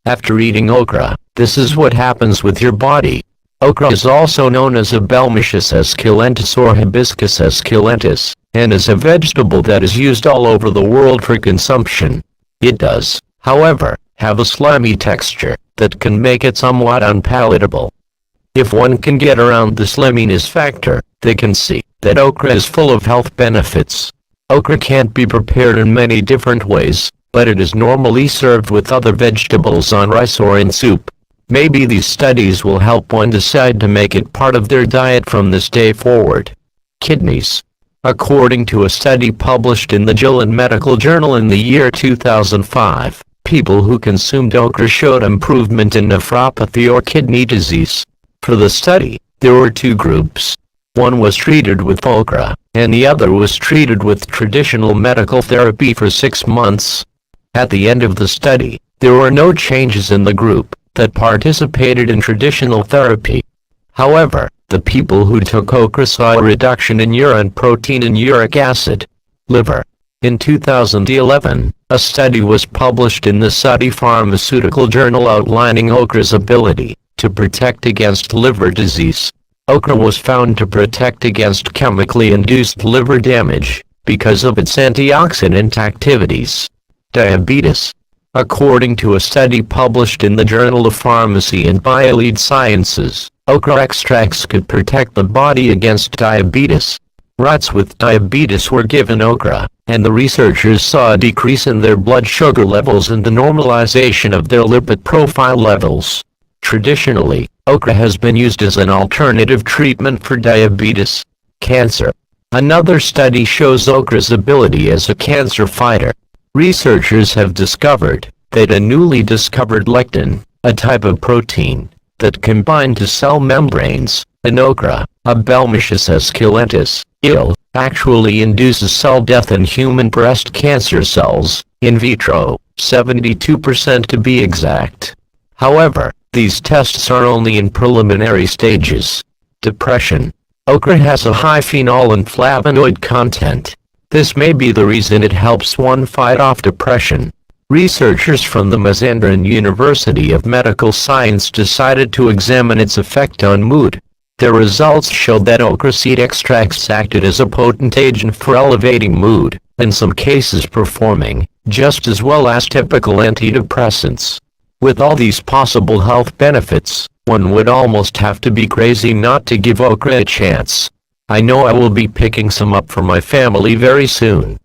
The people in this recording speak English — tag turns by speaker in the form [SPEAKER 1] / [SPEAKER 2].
[SPEAKER 1] After eating okra, this is what happens with your body. Okra is also known as Abelmoschus esculentus or Hibiscus esculentus, and is a vegetable that is used all over the world for consumption. It does, however, have a slimy texture that can make it somewhat unpalatable. If one can get around the sliminess factor, they can see that okra is full of health benefits. Okra can't be prepared in many different ways, but it is normally served with other vegetables on rice or in soup. Maybe these studies will help one decide to make it part of their diet from this day forward. Kidneys. According to a study published in the Gillen Medical Journal in the year 2005, people who consumed okra showed improvement in nephropathy or kidney disease. For the study, there were two groups. One was treated with okra, and the other was treated with traditional medical therapy for 6 months. At the end of the study, there were no changes in the group that participated in traditional therapy. However, the people who took okra saw a reduction in urine protein and uric acid. Liver. In 2011, a study was published in the Saudi Pharmaceutical Journal outlining okra's ability to protect against liver disease. Okra was found to protect against chemically induced liver damage because of its antioxidant activities. Diabetes. According to a study published in the Journal of Pharmacy and Biolead Sciences, okra extracts could protect the body against diabetes. Rats with diabetes were given okra, and the researchers saw a decrease in their blood sugar levels and the normalization of their lipid profile levels. Traditionally, okra has been used as an alternative treatment for diabetes. Cancer. Another study shows okra's ability as a cancer fighter. Researchers have discovered that a newly discovered lectin, a type of protein that can bind to cell membranes, in okra, Abelmoschus esculentus, actually induces cell death in human breast cancer cells, in vitro, 72% to be exact. However, these tests are only in preliminary stages. Depression. Okra has a high phenol and flavonoid content. This may be the reason it helps one fight off depression. Researchers from the Mazandran University of Medical Science decided to examine its effect on mood. Their results showed that okra seed extracts acted as a potent agent for elevating mood, in some cases performing just as well as typical antidepressants. With all these possible health benefits, one would almost have to be crazy not to give okra a chance. I know I will be picking some up for my family very soon.